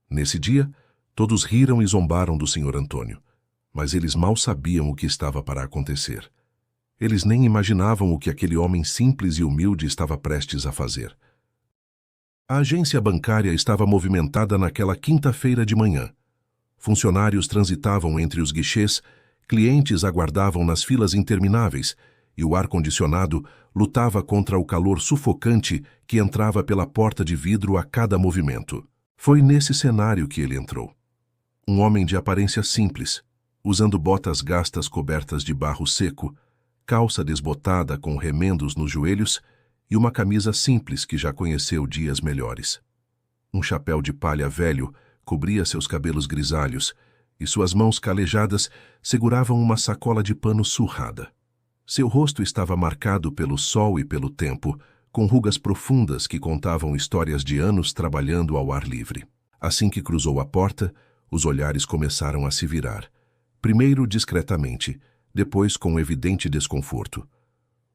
Nesse dia, todos riram e zombaram do Sr. Antônio, mas eles mal sabiam o que estava para acontecer. Eles nem imaginavam o que aquele homem simples e humilde estava prestes a fazer. A agência bancária estava movimentada naquela quinta-feira de manhã. Funcionários transitavam entre os guichês, clientes aguardavam nas filas intermináveis e o ar-condicionado lutava contra o calor sufocante que entrava pela porta de vidro a cada movimento. Foi nesse cenário que ele entrou. Um homem de aparência simples, usando botas gastas cobertas de barro seco, calça desbotada com remendos nos joelhos e uma camisa simples que já conheceu dias melhores. Um chapéu de palha velho cobria seus cabelos grisalhos e suas mãos calejadas seguravam uma sacola de pano surrada. Seu rosto estava marcado pelo sol e pelo tempo, com rugas profundas que contavam histórias de anos trabalhando ao ar livre. Assim que cruzou a porta, os olhares começaram a se virar, primeiro discretamente, depois com evidente desconforto.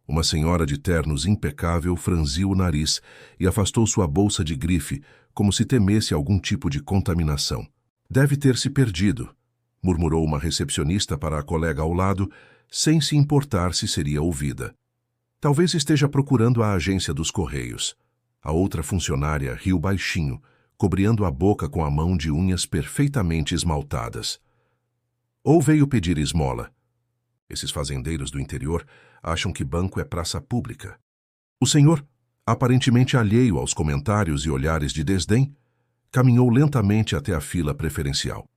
Uma senhora de ternos impecável franziu o nariz e afastou sua bolsa de grife, como se temesse algum tipo de contaminação. Deve ter se perdido, murmurou uma recepcionista para a colega ao lado, sem se importar se seria ouvida. Talvez esteja procurando a agência dos Correios. A outra funcionária riu baixinho, cobrindo a boca com a mão de unhas perfeitamente esmaltadas. Ou veio pedir esmola. Esses fazendeiros do interior acham que banco é praça pública. O senhor, aparentemente alheio aos comentários e olhares de desdém, caminhou lentamente até a fila preferencial.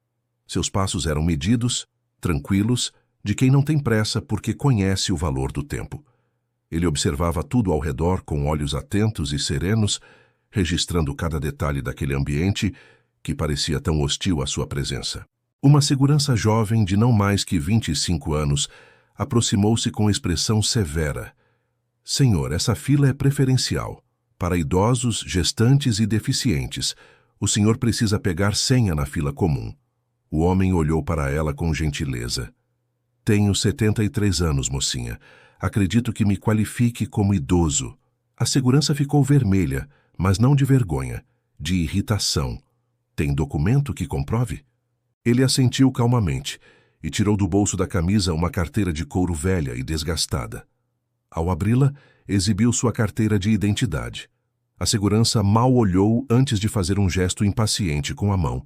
Seus passos eram medidos, tranquilos, de quem não tem pressa porque conhece o valor do tempo. Ele observava tudo ao redor com olhos atentos e serenos, registrando cada detalhe daquele ambiente que parecia tão hostil à sua presença. Uma segurança jovem de não mais que 25 anos aproximou-se com expressão severa. Senhor, essa fila é preferencial. Para idosos, gestantes e deficientes. O senhor precisa pegar senha na fila comum. O homem olhou para ela com gentileza. Tenho 73 anos, mocinha. Acredito que me qualifique como idoso. A segurança ficou vermelha, mas não de vergonha, de irritação. Tem documento que comprove? Ele assentiu calmamente e tirou do bolso da camisa uma carteira de couro velha e desgastada. Ao abri-la, exibiu sua carteira de identidade. A segurança mal olhou antes de fazer um gesto impaciente com a mão,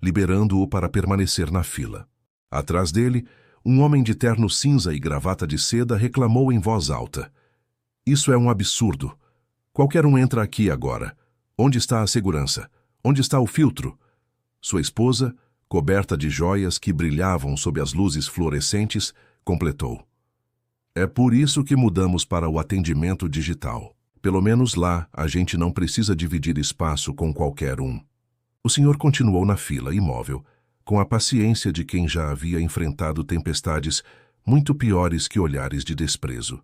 liberando-o para permanecer na fila. Atrás dele, um homem de terno cinza e gravata de seda reclamou em voz alta. Isso é um absurdo. Qualquer um entra aqui agora. Onde está a segurança? Onde está o filtro? Sua esposa, coberta de joias que brilhavam sob as luzes fluorescentes, completou. É por isso que mudamos para o atendimento digital. Pelo menos lá, a gente não precisa dividir espaço com qualquer um. O senhor continuou na fila, imóvel, com a paciência de quem já havia enfrentado tempestades muito piores que olhares de desprezo.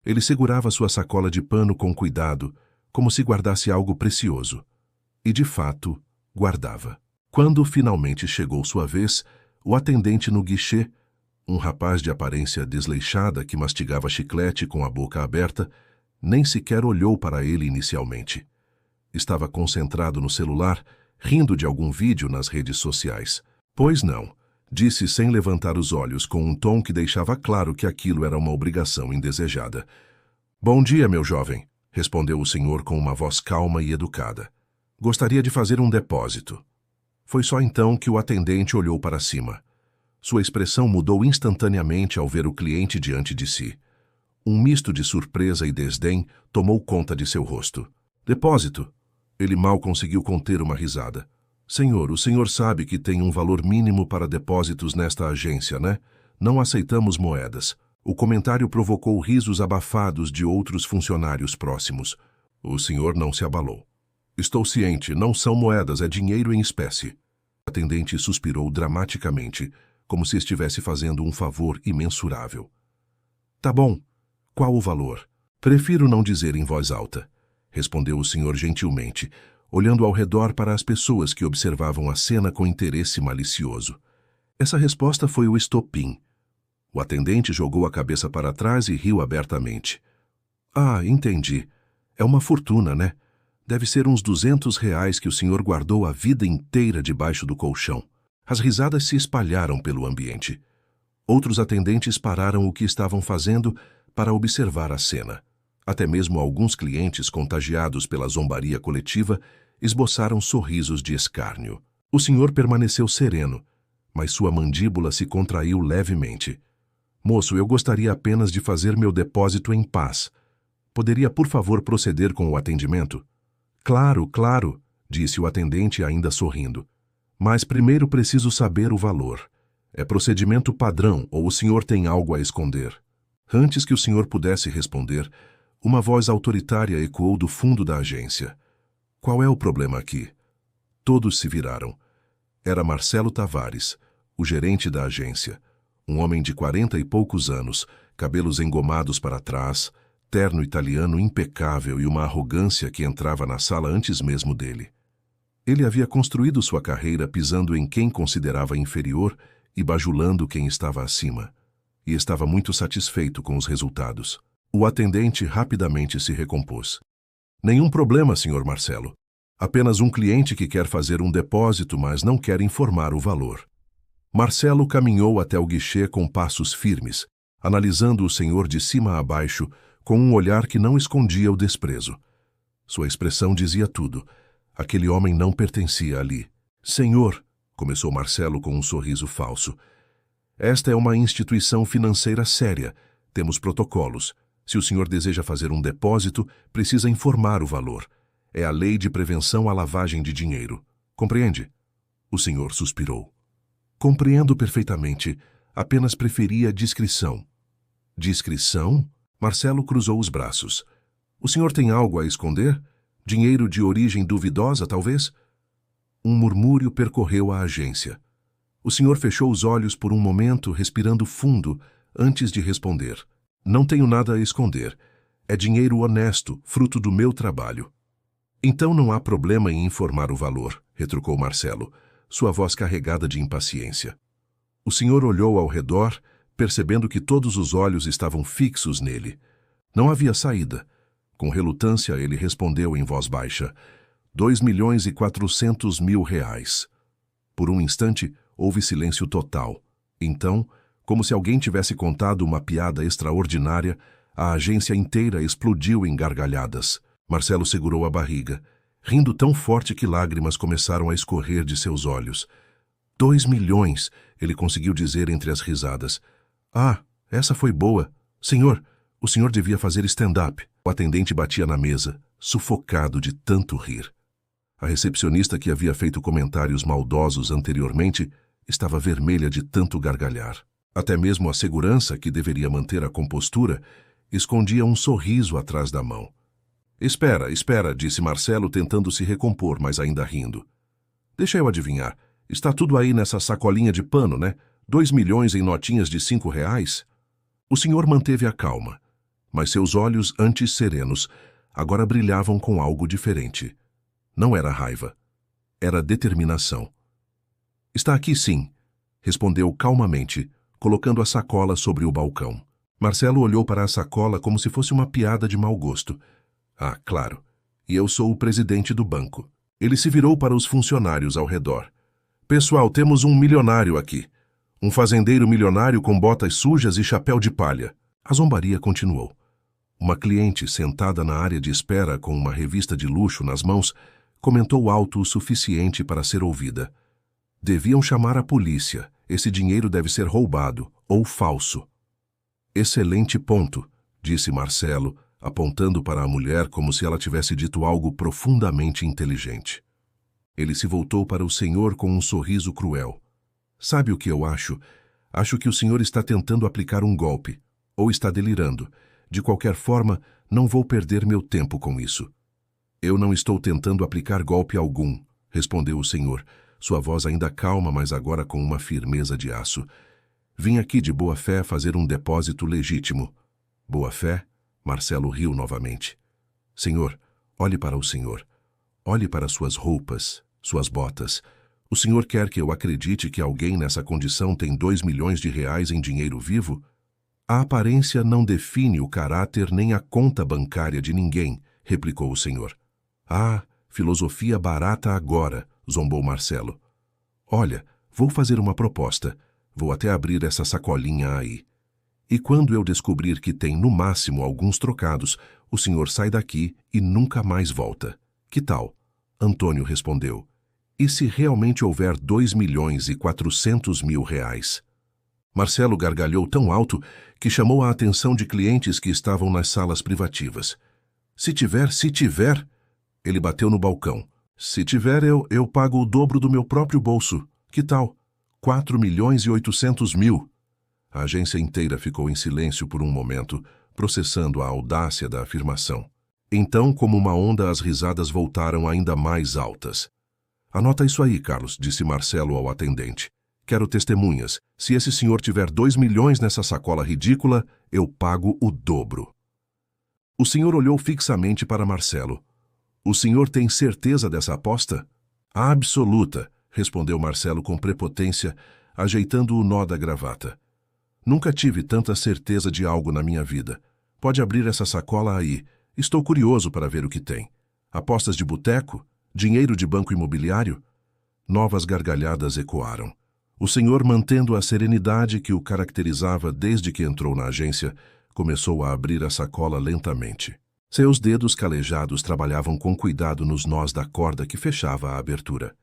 Ele segurava sua sacola de pano com cuidado, como se guardasse algo precioso. E, de fato, guardava. Quando finalmente chegou sua vez, o atendente no guichê, um rapaz de aparência desleixada que mastigava chiclete com a boca aberta, nem sequer olhou para ele inicialmente. Estava concentrado no celular, rindo de algum vídeo nas redes sociais. Pois não, disse sem levantar os olhos com um tom que deixava claro que aquilo era uma obrigação indesejada. Bom dia, meu jovem, respondeu o senhor com uma voz calma e educada. Gostaria de fazer um depósito. Foi só então que o atendente olhou para cima. Sua expressão mudou instantaneamente ao ver o cliente diante de si. Um misto de surpresa e desdém tomou conta de seu rosto. Depósito? Ele mal conseguiu conter uma risada. Senhor, o senhor sabe que tem um valor mínimo para depósitos nesta agência, né? Não aceitamos moedas. O comentário provocou risos abafados de outros funcionários próximos. O senhor não se abalou. Estou ciente, não são moedas, é dinheiro em espécie. O atendente suspirou dramaticamente, como se estivesse fazendo um favor imensurável. Tá bom. Qual o valor? Prefiro não dizer em voz alta, respondeu o senhor gentilmente, olhando ao redor para as pessoas que observavam a cena com interesse malicioso. Essa resposta foi o estopim. O atendente jogou a cabeça para trás e riu abertamente. Ah, entendi. É uma fortuna, né? Deve ser uns R$ 200 que o senhor guardou a vida inteira debaixo do colchão. As risadas se espalharam pelo ambiente. Outros atendentes pararam o que estavam fazendo para observar a cena. Até mesmo alguns clientes contagiados pela zombaria coletiva esboçaram sorrisos de escárnio. O senhor permaneceu sereno, mas sua mandíbula se contraiu levemente. Moço, eu gostaria apenas de fazer meu depósito em paz. Poderia, por favor, proceder com o atendimento? Claro, claro, disse o atendente ainda sorrindo. Mas primeiro preciso saber o valor. É procedimento padrão ou o senhor tem algo a esconder? Antes que o senhor pudesse responder, uma voz autoritária ecoou do fundo da agência. Qual é o problema aqui? Todos se viraram. Era Marcelo Tavares, o gerente da agência. Um homem de 40 e poucos anos, cabelos engomados para trás, terno italiano impecável e uma arrogância que entrava na sala antes mesmo dele. Ele havia construído sua carreira pisando em quem considerava inferior e bajulando quem estava acima. E estava muito satisfeito com os resultados. O atendente rapidamente se recompôs. Nenhum problema, Sr. Marcelo. Apenas um cliente que quer fazer um depósito, mas não quer informar o valor. Marcelo caminhou até o guichê com passos firmes, analisando o senhor de cima a baixo com um olhar que não escondia o desprezo. Sua expressão dizia tudo. Aquele homem não pertencia ali. Senhor, começou Marcelo com um sorriso falso. Esta é uma instituição financeira séria. Temos protocolos. Se o senhor deseja fazer um depósito, precisa informar o valor. É a lei de prevenção à lavagem de dinheiro. Compreende? O senhor suspirou. Compreendo perfeitamente. Apenas preferia discrição. Discrição? Marcelo cruzou os braços. O senhor tem algo a esconder? Dinheiro de origem duvidosa, talvez? Um murmúrio percorreu a agência. O senhor fechou os olhos por um momento, respirando fundo, antes de responder. Não tenho nada a esconder. É dinheiro honesto, fruto do meu trabalho. Então não há problema em informar o valor, retrucou Marcelo, sua voz carregada de impaciência. O senhor olhou ao redor, percebendo que todos os olhos estavam fixos nele. Não havia saída. Com relutância, ele respondeu em voz baixa. R$ 2.400.000. Por um instante, houve silêncio total. Então, como se alguém tivesse contado uma piada extraordinária, a agência inteira explodiu em gargalhadas. Marcelo segurou a barriga, rindo tão forte que lágrimas começaram a escorrer de seus olhos. 2 milhões, ele conseguiu dizer entre as risadas. Ah, essa foi boa. Senhor, o senhor devia fazer stand-up. O atendente batia na mesa, sufocado de tanto rir. A recepcionista, que havia feito comentários maldosos anteriormente, estava vermelha de tanto gargalhar. Até mesmo a segurança, que deveria manter a compostura, escondia um sorriso atrás da mão. Espera, disse Marcelo, tentando se recompor, mas ainda rindo. Deixa eu adivinhar. Está tudo aí nessa sacolinha de pano, né? 2 milhões em notinhas de R$ 5? O senhor manteve a calma, mas seus olhos, antes serenos, agora brilhavam com algo diferente. Não era raiva. Era determinação. Está aqui sim, respondeu calmamente, colocando a sacola sobre o balcão. Marcelo olhou para a sacola como se fosse uma piada de mau gosto. Ah, claro. E eu sou o presidente do banco. Ele se virou para os funcionários ao redor. Pessoal, temos um milionário aqui. Um fazendeiro milionário com botas sujas e chapéu de palha. A zombaria continuou. Uma cliente, sentada na área de espera com uma revista de luxo nas mãos, comentou alto o suficiente para ser ouvida. Deviam chamar a polícia. Esse dinheiro deve ser roubado ou falso. Excelente ponto, disse Marcelo, apontando para a mulher como se ela tivesse dito algo profundamente inteligente. Ele se voltou para o senhor com um sorriso cruel. Sabe o que eu acho? Acho que o senhor está tentando aplicar um golpe, ou está delirando. De qualquer forma, não vou perder meu tempo com isso. Eu não estou tentando aplicar golpe algum, respondeu o senhor, sua voz ainda calma, mas agora com uma firmeza de aço. Vim aqui de boa fé fazer um depósito legítimo. Boa fé? Marcelo riu novamente. Senhor, olhe para o senhor. Olhe para suas roupas, suas botas. O senhor quer que eu acredite que alguém nessa condição tem 2 milhões de reais em dinheiro vivo? A aparência não define o caráter nem a conta bancária de ninguém, replicou o senhor. Ah, filosofia barata agora, zombou Marcelo. Olha, vou fazer uma proposta. Vou até abrir essa sacolinha aí. E quando eu descobrir que tem no máximo alguns trocados, o senhor sai daqui e nunca mais volta. Que tal? Antônio respondeu. E se realmente houver 2.400.000 reais? Marcelo gargalhou tão alto que chamou a atenção de clientes que estavam nas salas privativas. Se tiver... Ele bateu no balcão. Se tiver, eu pago o dobro do meu próprio bolso. Que tal? 4.800.000. A agência inteira ficou em silêncio por um momento, processando a audácia da afirmação. Então, como uma onda, as risadas voltaram ainda mais altas. Anota isso aí, Carlos, disse Marcelo ao atendente. Quero testemunhas. Se esse senhor tiver 2 milhões nessa sacola ridícula, eu pago o dobro. O senhor olhou fixamente para Marcelo. O senhor tem certeza dessa aposta? Absoluta, respondeu Marcelo com prepotência, ajeitando o nó da gravata. Nunca tive tanta certeza de algo na minha vida. Pode abrir essa sacola aí. Estou curioso para ver o que tem. Apostas de boteco? Dinheiro de banco imobiliário? Novas gargalhadas ecoaram. O senhor, mantendo a serenidade que o caracterizava desde que entrou na agência, começou a abrir a sacola lentamente. Seus dedos calejados trabalhavam com cuidado nos nós da corda que fechava a abertura.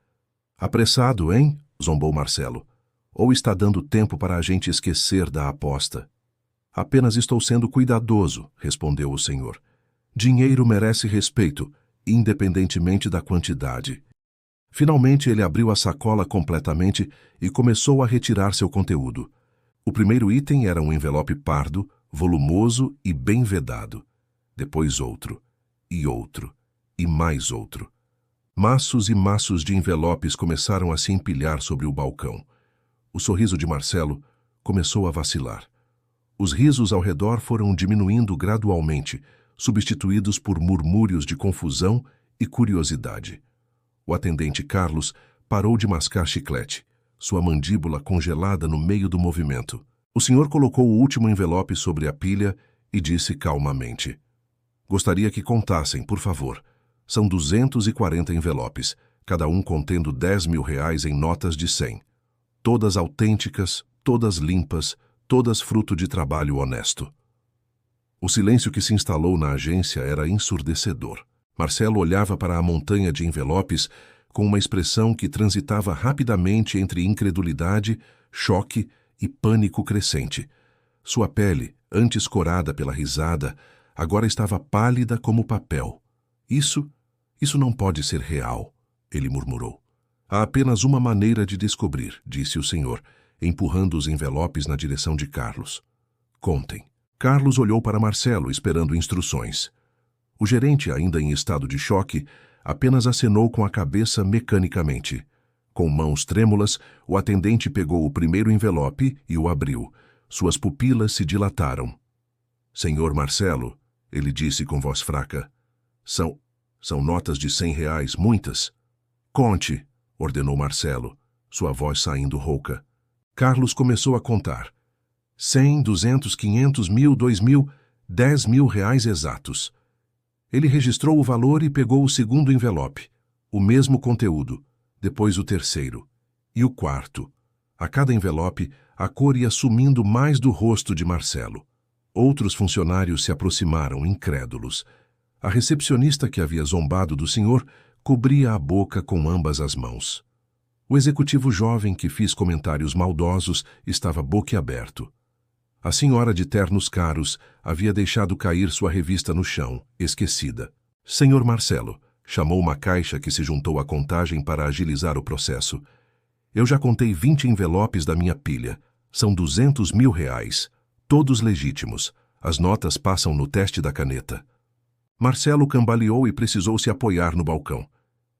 Apressado, hein? Zombou Marcelo. Ou está dando tempo para a gente esquecer da aposta? Apenas estou sendo cuidadoso, respondeu o senhor. Dinheiro merece respeito, independentemente da quantidade. Finalmente ele abriu a sacola completamente e começou a retirar seu conteúdo. O primeiro item era um envelope pardo, volumoso e bem vedado. Depois outro, e outro, e mais outro. Maços e maços de envelopes começaram a se empilhar sobre o balcão. O sorriso de Marcelo começou a vacilar. Os risos ao redor foram diminuindo gradualmente, substituídos por murmúrios de confusão e curiosidade. O atendente Carlos parou de mascar chiclete, sua mandíbula congelada no meio do movimento. O senhor colocou o último envelope sobre a pilha e disse calmamente: Gostaria que contassem, por favor. São 240 envelopes, cada um contendo 10.000 reais em notas de 100. Todas autênticas, todas limpas, todas fruto de trabalho honesto. O silêncio que se instalou na agência era ensurdecedor. Marcelo olhava para a montanha de envelopes com uma expressão que transitava rapidamente entre incredulidade, choque e pânico crescente. Sua pele, antes corada pela risada, agora estava pálida como papel. Isso não pode ser real, ele murmurou. Há apenas uma maneira de descobrir, disse o senhor, empurrando os envelopes na direção de Carlos. Contem. Carlos olhou para Marcelo, esperando instruções. O gerente, ainda em estado de choque, apenas acenou com a cabeça mecanicamente. Com mãos trêmulas, o atendente pegou o primeiro envelope e o abriu. Suas pupilas se dilataram. Senhor Marcelo, ele disse com voz fraca, são notas de 100 reais, muitas. Conte, ordenou Marcelo, sua voz saindo rouca. Carlos começou a contar. 100, 200, 500, 1.000, 2.000, 10.000 reais exatos. Ele registrou o valor e pegou o segundo envelope. O mesmo conteúdo. Depois o terceiro. E o quarto. A cada envelope, a cor ia sumindo mais do rosto de Marcelo. Outros funcionários se aproximaram, incrédulos. A recepcionista que havia zombado do senhor cobria a boca com ambas as mãos. O executivo jovem que fez comentários maldosos estava boquiaberto. A senhora de ternos caros havia deixado cair sua revista no chão, esquecida. Senhor Marcelo, chamou uma caixa que se juntou à contagem para agilizar o processo. Eu já contei 20 envelopes da minha pilha. São 200.000 reais. Todos legítimos. As notas passam no teste da caneta. Marcelo cambaleou e precisou se apoiar no balcão.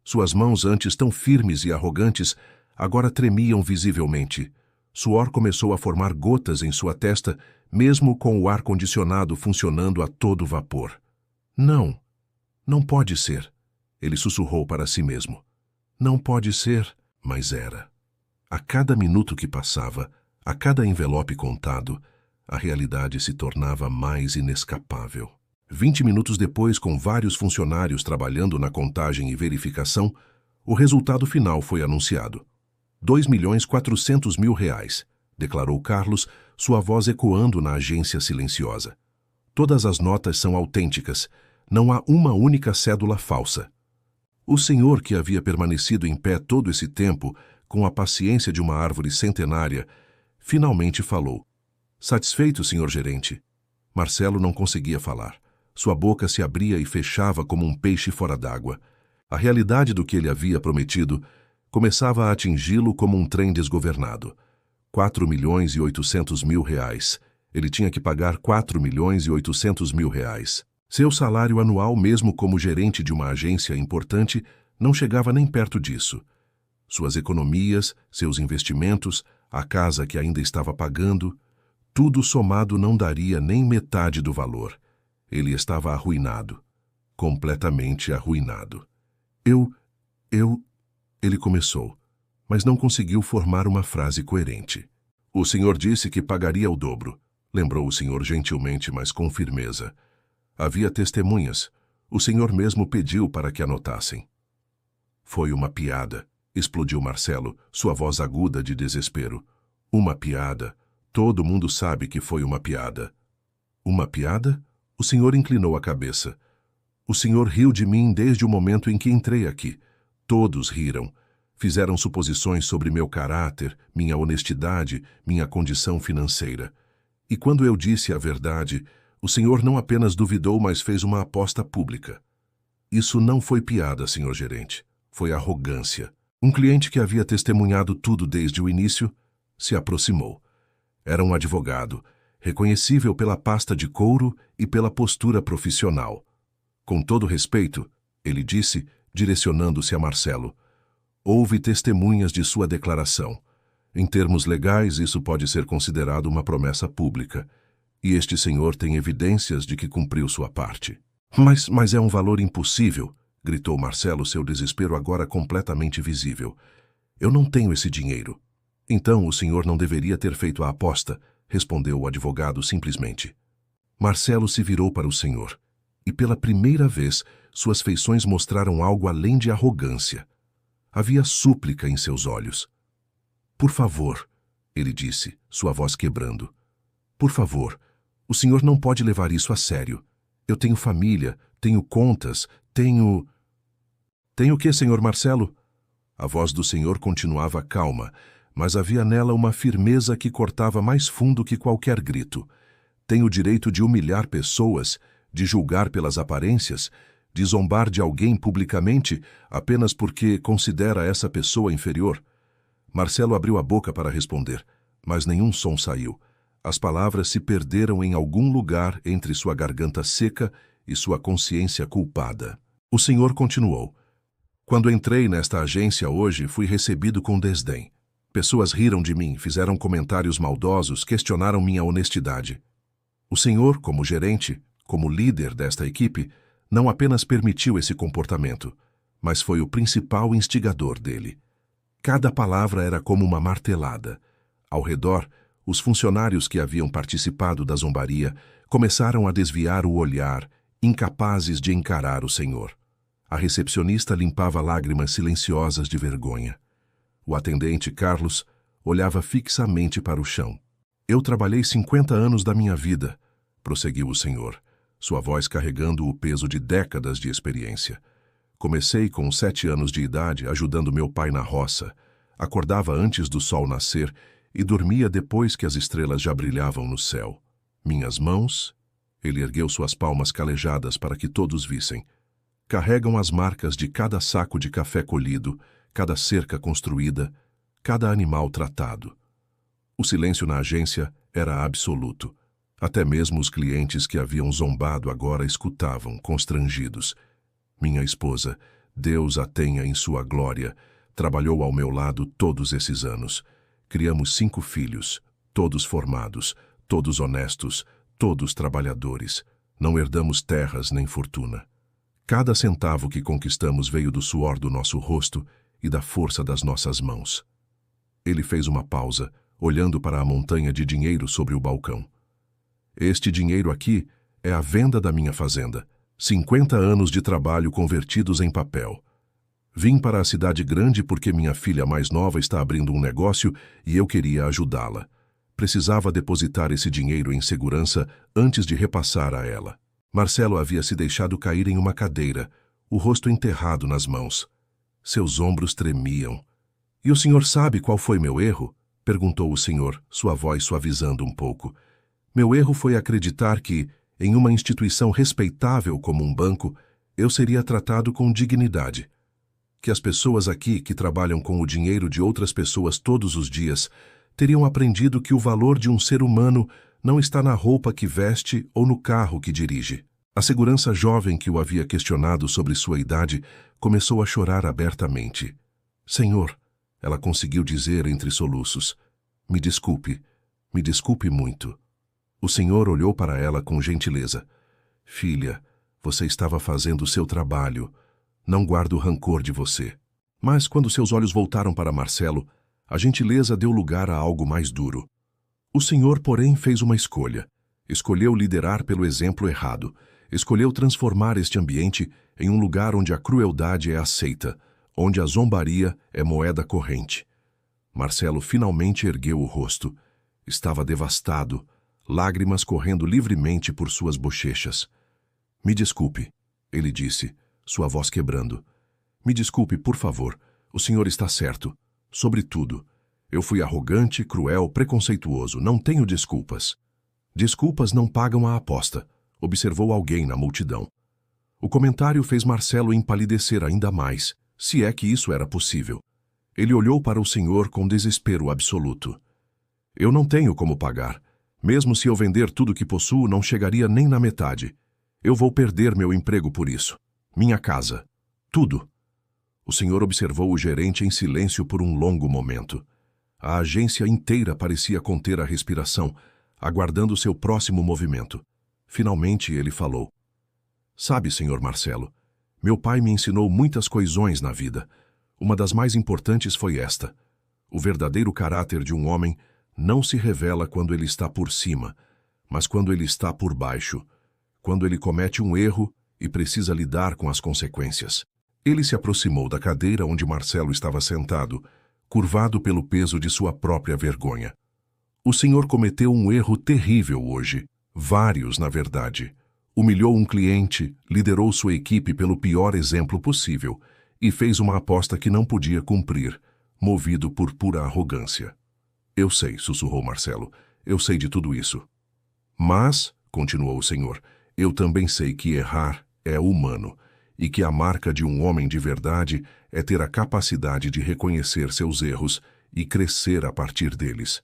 Suas mãos, antes tão firmes e arrogantes, agora tremiam visivelmente. Suor começou a formar gotas em sua testa, mesmo com o ar-condicionado funcionando a todo vapor. Não, não pode ser, ele sussurrou para si mesmo. Não pode ser, mas era. A cada minuto que passava, a cada envelope contado, a realidade se tornava mais inescapável. 20 minutos depois, com vários funcionários trabalhando na contagem e verificação, o resultado final foi anunciado. R$ 2.400.000, declarou Carlos, sua voz ecoando na agência silenciosa. Todas as notas são autênticas. Não há uma única cédula falsa. O senhor, que havia permanecido em pé todo esse tempo, com a paciência de uma árvore centenária, finalmente falou. Satisfeito, senhor gerente? Marcelo não conseguia falar. Sua boca se abria e fechava como um peixe fora d'água. A realidade do que ele havia prometido começava a atingi-lo como um trem desgovernado. R$ 4.800.000. Ele tinha que pagar R$ 4.800.000. Seu salário anual, mesmo como gerente de uma agência importante, não chegava nem perto disso. Suas economias, seus investimentos, a casa que ainda estava pagando, tudo somado não daria nem metade do valor. Ele estava arruinado. Completamente arruinado. Ele começou, mas não conseguiu formar uma frase coerente. O senhor disse que pagaria o dobro, lembrou o senhor gentilmente, mas com firmeza. Havia testemunhas. O senhor mesmo pediu para que anotassem. Foi uma piada, explodiu Marcelo, sua voz aguda de desespero. Uma piada. Todo mundo sabe que foi uma piada. Uma piada? O senhor inclinou a cabeça. O senhor riu de mim desde o momento em que entrei aqui. Todos riram. Fizeram suposições sobre meu caráter, minha honestidade, minha condição financeira. E quando eu disse a verdade, o senhor não apenas duvidou, mas fez uma aposta pública. Isso não foi piada, senhor gerente. Foi arrogância. Um cliente que havia testemunhado tudo desde o início se aproximou. Era um advogado, reconhecível pela pasta de couro e pela postura profissional. Com todo respeito, ele disse, direcionando-se a Marcelo, houve testemunhas de sua declaração. Em termos legais, isso pode ser considerado uma promessa pública, e este senhor tem evidências de que cumpriu sua parte. Mas é um valor impossível, gritou Marcelo, seu desespero agora completamente visível. Eu não tenho esse dinheiro. Então o senhor não deveria ter feito a aposta, respondeu o advogado simplesmente. Marcelo se virou para o senhor, e pela primeira vez suas feições mostraram algo além de arrogância. Havia súplica em seus olhos. Por favor, ele disse, sua voz quebrando. Por favor, o senhor não pode levar isso a sério. Eu tenho família, tenho contas, tenho... Tenho o quê, senhor Marcelo? A voz do senhor continuava calma, mas havia nela uma firmeza que cortava mais fundo que qualquer grito. Tenho o direito de humilhar pessoas, de julgar pelas aparências, de zombar de alguém publicamente apenas porque considera essa pessoa inferior? Marcelo abriu a boca para responder, mas nenhum som saiu. As palavras se perderam em algum lugar entre sua garganta seca e sua consciência culpada. O senhor continuou. Quando entrei nesta agência hoje, fui recebido com desdém. Pessoas riram de mim, fizeram comentários maldosos, questionaram minha honestidade. O senhor, como gerente, como líder desta equipe, não apenas permitiu esse comportamento, mas foi o principal instigador dele. Cada palavra era como uma martelada. Ao redor, os funcionários que haviam participado da zombaria começaram a desviar o olhar, incapazes de encarar o senhor. A recepcionista limpava lágrimas silenciosas de vergonha. O atendente, Carlos, olhava fixamente para o chão. Eu trabalhei 50 anos da minha vida, prosseguiu o senhor, sua voz carregando o peso de décadas de experiência. Comecei com 7 anos de idade ajudando meu pai na roça. Acordava antes do sol nascer e dormia depois que as estrelas já brilhavam no céu. Minhas mãos, ele ergueu suas palmas calejadas para que todos vissem, carregam as marcas de cada saco de café colhido, cada cerca construída, cada animal tratado. O silêncio na agência era absoluto. Até mesmo os clientes que haviam zombado agora escutavam, constrangidos. Minha esposa, Deus a tenha em sua glória, trabalhou ao meu lado todos esses anos. Criamos 5 filhos, todos formados, todos honestos, todos trabalhadores. Não herdamos terras nem fortuna. Cada centavo que conquistamos veio do suor do nosso rosto e da força das nossas mãos. Ele fez uma pausa, olhando para a montanha de dinheiro sobre o balcão. Este dinheiro aqui É a venda da minha fazenda. 50 anos de trabalho convertidos em papel. Vim para a cidade grande porque minha filha mais nova está abrindo um negócio e eu queria ajudá-la. Precisava depositar esse dinheiro em segurança antes de repassar a ela. Marcelo havia se deixado cair em uma cadeira, o rosto enterrado nas mãos. Seus ombros tremiam. "E o senhor sabe qual foi meu erro?" perguntou o senhor, sua voz suavizando um pouco. "Meu erro foi acreditar que, em uma instituição respeitável como um banco, eu seria tratado com dignidade. Que as pessoas aqui que trabalham com o dinheiro de outras pessoas todos os dias teriam aprendido que o valor de um ser humano não está na roupa que veste ou no carro que dirige." A segurança jovem que o havia questionado sobre sua idade começou a chorar abertamente. "Senhor", ela conseguiu dizer entre soluços, me desculpe muito." O senhor olhou para ela com gentileza. "Filha, você estava fazendo o seu trabalho. Não guardo rancor de você." Mas quando seus olhos voltaram para Marcelo, a gentileza deu lugar a algo mais duro. O senhor, porém, fez uma escolha. Escolheu liderar pelo exemplo errado. Escolheu transformar este ambiente em um lugar onde a crueldade é aceita, onde a zombaria é moeda corrente. Marcelo finalmente ergueu o rosto. Estava devastado, lágrimas correndo livremente por suas bochechas. "Me desculpe", ele disse, sua voz quebrando. "Me desculpe, por favor. O senhor está certo. Sobretudo, eu fui arrogante, cruel, preconceituoso. Não tenho desculpas." "Desculpas não pagam a aposta", observou alguém na multidão. O comentário fez Marcelo empalidecer ainda mais, se é que isso era possível. Ele olhou para o senhor com desespero absoluto. "Eu não tenho como pagar. Mesmo se eu vender tudo que possuo, não chegaria nem na metade. Eu vou perder meu emprego por isso. Minha casa. Tudo." O senhor observou o gerente em silêncio por um longo momento. A agência inteira parecia conter a respiração, aguardando seu próximo movimento. Finalmente ele falou. "Sabe, senhor Marcelo, meu pai me ensinou muitas coisões na vida. Uma das mais importantes foi esta: o verdadeiro caráter de um homem não se revela quando ele está por cima, mas quando ele está por baixo, quando ele comete um erro e precisa lidar com as consequências." Ele se aproximou da cadeira onde Marcelo estava sentado, curvado pelo peso de sua própria vergonha. "O senhor cometeu um erro terrível hoje. Vários, na verdade. Humilhou um cliente, liderou sua equipe pelo pior exemplo possível e fez uma aposta que não podia cumprir, movido por pura arrogância." "Eu sei", sussurrou Marcelo. "Eu sei de tudo isso. Mas", continuou o senhor, "eu também sei que errar é humano e que a marca de um homem de verdade é ter a capacidade de reconhecer seus erros e crescer a partir deles."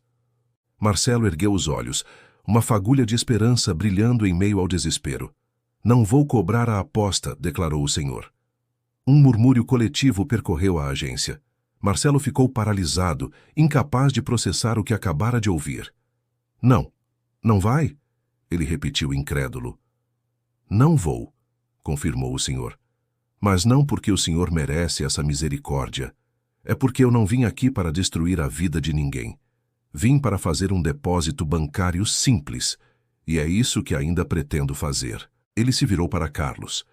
Marcelo ergueu os olhos, uma fagulha de esperança brilhando em meio ao desespero. "Não vou cobrar a aposta", declarou o senhor. Um murmúrio coletivo percorreu a agência. Marcelo ficou paralisado, incapaz de processar o que acabara de ouvir. "Não, não vai?" ele repetiu incrédulo. "Não vou", confirmou o senhor. "Mas não porque o senhor merece essa misericórdia. É porque eu não vim aqui para destruir a vida de ninguém. Vim para fazer um depósito bancário simples, e é isso que ainda pretendo fazer." Ele se virou para Carlos.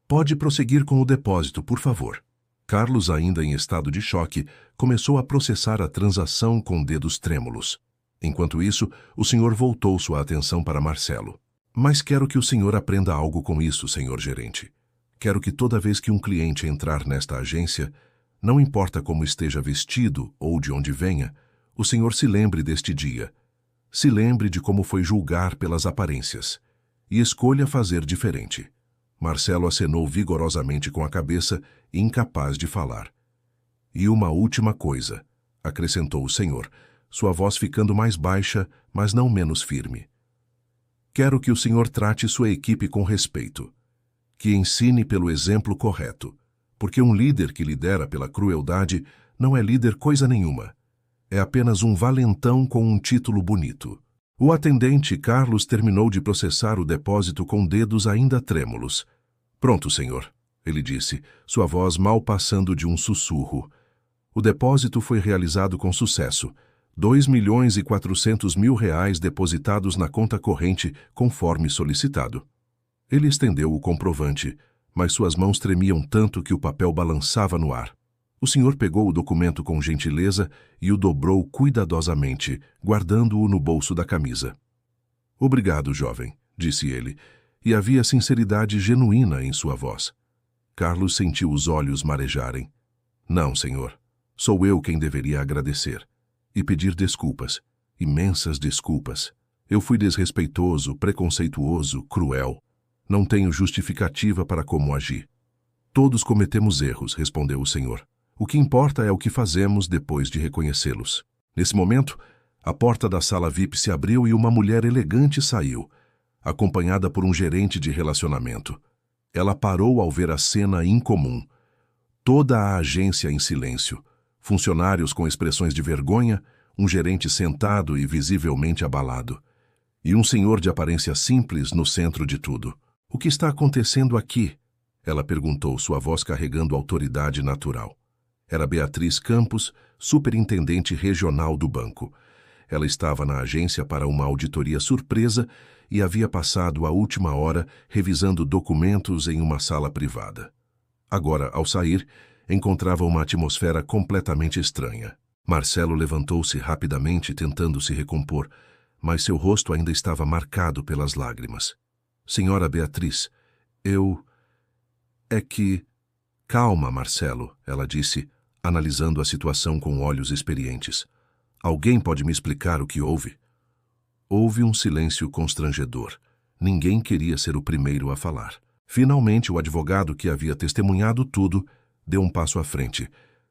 "Pode prosseguir com o depósito, por favor." Carlos, ainda em estado de choque, começou a processar a transação com dedos trêmulos. Enquanto isso, o senhor voltou sua atenção para Marcelo. "Mas quero que o senhor aprenda algo com isso, senhor gerente. Quero que toda vez que um cliente entrar nesta agência, não importa como esteja vestido ou de onde venha, o senhor se lembre deste dia. Se lembre de como foi julgar pelas aparências. E escolha fazer diferente." Marcelo acenou vigorosamente com a cabeça, incapaz de falar. "E uma última coisa", acrescentou o senhor, sua voz ficando mais baixa, mas não menos firme. "Quero que o senhor trate sua equipe com respeito. Que ensine pelo exemplo correto, porque um líder que lidera pela crueldade não é líder coisa nenhuma. É apenas um valentão com um título bonito." O atendente Carlos terminou de processar o depósito com dedos ainda trêmulos. "Pronto, senhor", ele disse, sua voz mal passando de um sussurro. "O depósito foi realizado com sucesso. 2.400.000 reais depositados na conta corrente, conforme solicitado." Ele estendeu o comprovante, mas suas mãos tremiam tanto que o papel balançava no ar. O senhor pegou o documento com gentileza e o dobrou cuidadosamente, guardando-o no bolso da camisa. Obrigado, jovem, disse ele, e havia sinceridade genuína em sua voz. Carlos sentiu os olhos marejarem. Não, senhor. Sou eu quem deveria agradecer. E pedir desculpas. Imensas desculpas. Eu fui desrespeitoso, preconceituoso, cruel. Não tenho justificativa para como agi. Todos cometemos erros, respondeu o senhor. O que importa é o que fazemos depois de reconhecê-los. Nesse momento, a porta da sala VIP se abriu e uma mulher elegante saiu, acompanhada por um gerente de relacionamento. Ela parou ao ver a cena incomum. Toda a agência em silêncio, funcionários com expressões de vergonha, um gerente sentado e visivelmente abalado, e um senhor de aparência simples no centro de tudo. O que está acontecendo aqui? Ela perguntou, sua voz carregando autoridade natural. Era Beatriz Campos, superintendente regional do banco. Ela estava na agência para uma auditoria surpresa e havia passado a última hora revisando documentos em uma sala privada. Agora, ao sair, encontrava uma atmosfera completamente estranha. Marcelo levantou-se rapidamente, tentando se recompor, mas seu rosto ainda estava marcado pelas lágrimas. Senhora Beatriz, É que... Calma, Marcelo, ela disse, analisando a situação com olhos experientes. Alguém pode me explicar o que houve? Houve um silêncio constrangedor. Ninguém queria ser o primeiro a falar. Finalmente, o advogado que havia testemunhado tudo deu um passo à frente.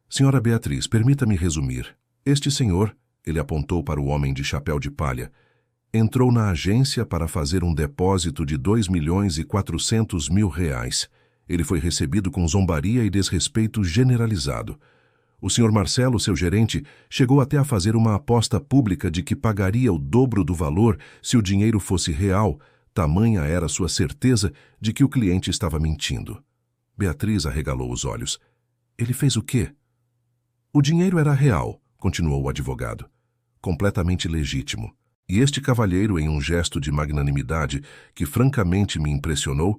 Senhora Beatriz, permita-me resumir. Este senhor, ele apontou para o homem de chapéu de palha, entrou na agência para fazer um depósito de R$2.400.000. Ele foi recebido com zombaria e desrespeito generalizado. O senhor Marcelo, seu gerente, chegou até a fazer uma aposta pública de que pagaria o dobro do valor se o dinheiro fosse real, tamanha era sua certeza de que o cliente estava mentindo. Beatriz arregalou os olhos. Ele fez o quê? O dinheiro era real, continuou o advogado. Completamente legítimo. E este cavalheiro, em um gesto de magnanimidade que francamente me impressionou,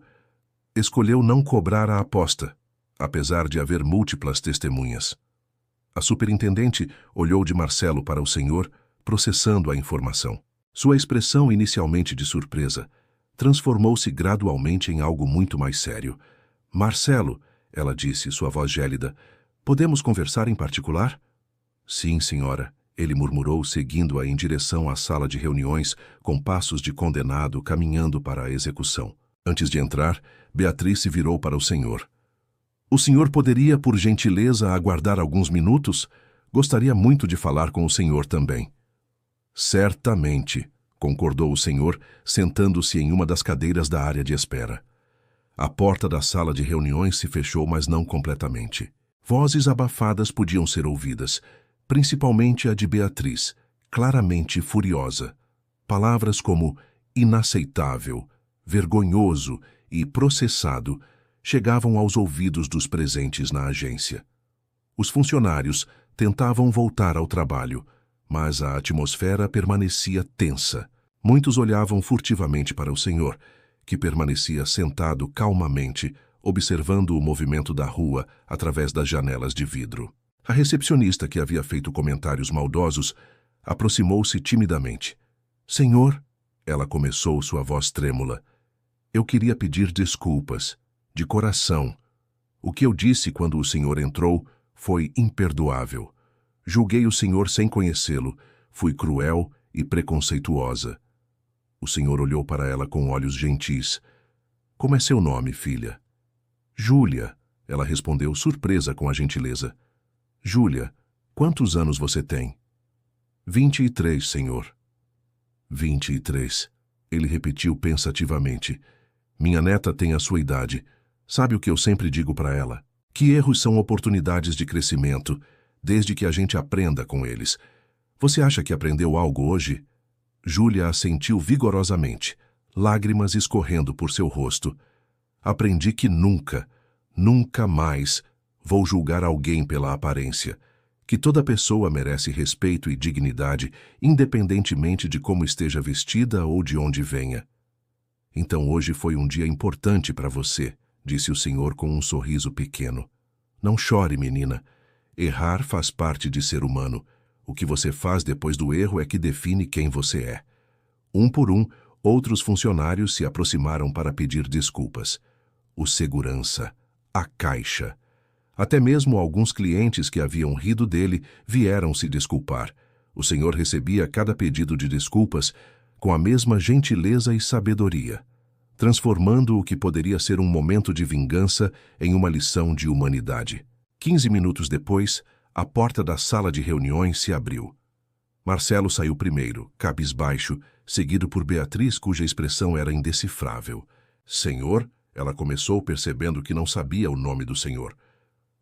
escolheu não cobrar a aposta, apesar de haver múltiplas testemunhas. A superintendente olhou de Marcelo para o senhor, processando a informação. Sua expressão, inicialmente de surpresa, transformou-se gradualmente em algo muito mais sério. Marcelo, ela disse, sua voz gélida, podemos conversar em particular? Sim, senhora, ele murmurou, seguindo-a em direção à sala de reuniões, com passos de condenado caminhando para a execução. Antes de entrar, Beatriz se virou para o senhor. O senhor poderia, por gentileza, aguardar alguns minutos? Gostaria muito de falar com o senhor também. Certamente, concordou o senhor, sentando-se em uma das cadeiras da área de espera. A porta da sala de reuniões se fechou, mas não completamente. Vozes abafadas podiam ser ouvidas, principalmente a de Beatriz, claramente furiosa. Palavras como inaceitável, vergonhoso e processado chegavam aos ouvidos dos presentes na agência. Os funcionários tentavam voltar ao trabalho, mas a atmosfera permanecia tensa. Muitos olhavam furtivamente para o senhor, que permanecia sentado calmamente, observando o movimento da rua através das janelas de vidro. A recepcionista, que havia feito comentários maldosos, aproximou-se timidamente. Senhor, ela começou, sua voz trêmula, eu queria pedir desculpas, de coração. O que eu disse quando o senhor entrou foi imperdoável. Julguei o senhor sem conhecê-lo, fui cruel e preconceituosa. O senhor olhou para ela com olhos gentis. Como é seu nome, filha? Júlia, ela respondeu, surpresa com a gentileza. Júlia, quantos anos você tem? 23, senhor. 23, ele repetiu pensativamente. Minha neta tem a sua idade. Sabe o que eu sempre digo para ela? Que erros são oportunidades de crescimento, desde que a gente aprenda com eles. Você acha que aprendeu algo hoje? Júlia assentiu vigorosamente, lágrimas escorrendo por seu rosto. Aprendi que nunca, nunca mais vou julgar alguém pela aparência, que toda pessoa merece respeito e dignidade, independentemente de como esteja vestida ou de onde venha. Então hoje foi um dia importante para você, disse o senhor com um sorriso pequeno. Não chore, menina. Errar faz parte de ser humano. O que você faz depois do erro é que define quem você é. Um por um, outros funcionários se aproximaram para pedir desculpas. O segurança, a caixa. Até mesmo alguns clientes que haviam rido dele vieram se desculpar. O senhor recebia cada pedido de desculpas com a mesma gentileza e sabedoria, transformando o que poderia ser um momento de vingança em uma lição de humanidade. 15 minutos depois, a porta da sala de reuniões se abriu. Marcelo saiu primeiro, cabisbaixo, seguido por Beatriz, cuja expressão era indecifrável. Senhor, ela começou percebendo que não sabia o nome do senhor.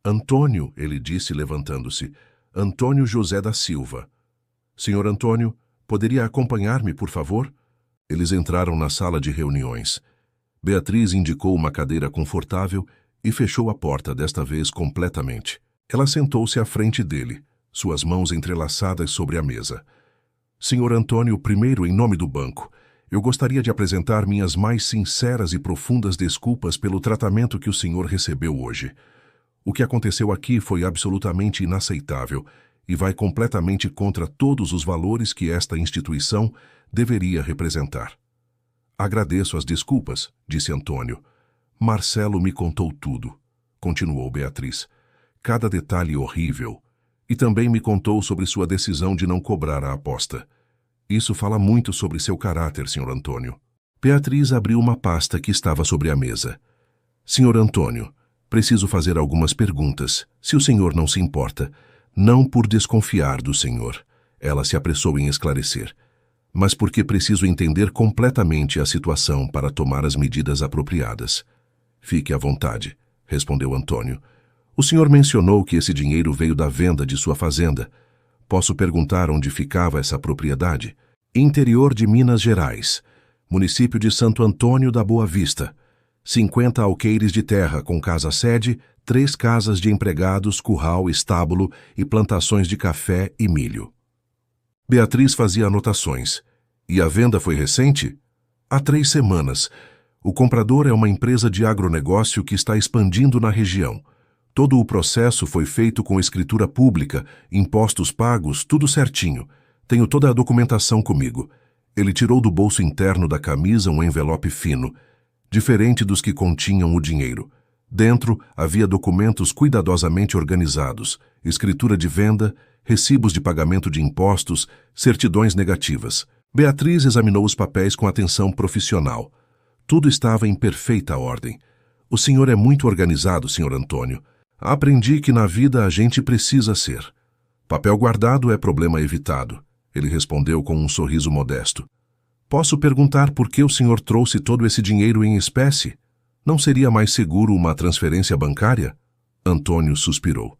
Antônio, ele disse levantando-se. Antônio José da Silva. Senhor Antônio, poderia acompanhar-me, por favor? Eles entraram na sala de reuniões. Beatriz indicou uma cadeira confortável e fechou a porta, desta vez completamente. Ela sentou-se à frente dele, suas mãos entrelaçadas sobre a mesa. Senhor Antônio, primeiro, em nome do banco, eu gostaria de apresentar minhas mais sinceras e profundas desculpas pelo tratamento que o senhor recebeu hoje. O que aconteceu aqui foi absolutamente inaceitável e vai completamente contra todos os valores que esta instituição deveria representar. Agradeço as desculpas, disse Antônio. Marcelo me contou tudo, continuou Beatriz. Cada detalhe horrível. E também me contou sobre sua decisão de não cobrar a aposta. Isso fala muito sobre seu caráter, Sr. Antônio. Beatriz abriu uma pasta que estava sobre a mesa. Sr. Antônio, preciso fazer algumas perguntas, se o senhor não se importa. Não por desconfiar do senhor, ela se apressou em esclarecer, mas porque preciso entender completamente a situação para tomar as medidas apropriadas. Fique à vontade, respondeu Antônio. O senhor mencionou que esse dinheiro veio da venda de sua fazenda. Posso perguntar onde ficava essa propriedade? Interior de Minas Gerais, município de Santo Antônio da Boa Vista. 50 alqueires de terra com casa-sede, 3 casas de empregados, curral, estábulo e plantações de café e milho. Beatriz fazia anotações. E a venda foi recente? Há 3 semanas. O comprador é uma empresa de agronegócio que está expandindo na região. Todo o processo foi feito com escritura pública, impostos pagos, tudo certinho. Tenho toda a documentação comigo. Ele tirou do bolso interno da camisa um envelope fino, diferente dos que continham o dinheiro. Dentro havia documentos cuidadosamente organizados, escritura de venda, recibos de pagamento de impostos, certidões negativas. Beatriz examinou os papéis com atenção profissional. Tudo estava em perfeita ordem. O senhor é muito organizado, Sr. Antônio. Aprendi que na vida a gente precisa ser. Papel guardado é problema evitado, ele respondeu com um sorriso modesto. Posso perguntar por que o senhor trouxe todo esse dinheiro em espécie? Não seria mais seguro uma transferência bancária? Antônio suspirou.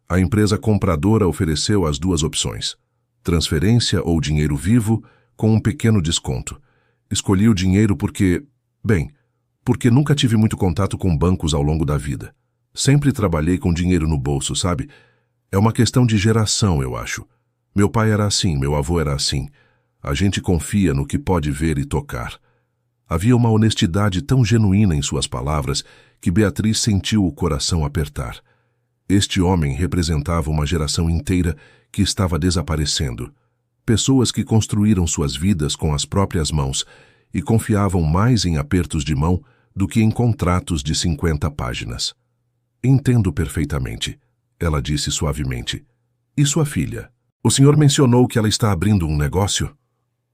A empresa compradora ofereceu as 2 opções, transferência ou dinheiro vivo, com um pequeno desconto. Escolhi o dinheiro porque nunca tive muito contato com bancos ao longo da vida. Sempre trabalhei com dinheiro no bolso, sabe? É uma questão de geração, eu acho. Meu pai era assim, meu avô era assim. A gente confia no que pode ver e tocar. Havia uma honestidade tão genuína em suas palavras que Beatriz sentiu o coração apertar. Este homem representava uma geração inteira que estava desaparecendo. Pessoas que construíram suas vidas com as próprias mãos e confiavam mais em apertos de mão do que em contratos de 50 páginas. Entendo perfeitamente, ela disse suavemente. E sua filha? O senhor mencionou que ela está abrindo um negócio?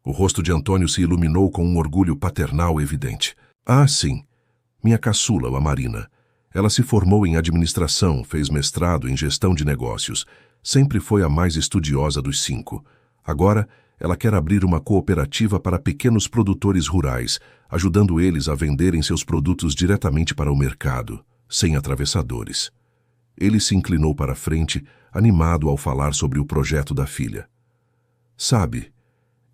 O rosto de Antônio se iluminou com um orgulho paternal evidente. Ah, sim. Minha caçula, a Marina. Ela se formou em administração, fez mestrado em gestão de negócios. Sempre foi a mais estudiosa dos 5. Agora, ela quer abrir uma cooperativa para pequenos produtores rurais, ajudando eles a venderem seus produtos diretamente para o mercado, sem atravessadores. Ele se inclinou para a frente, animado ao falar sobre o projeto da filha. Sabe,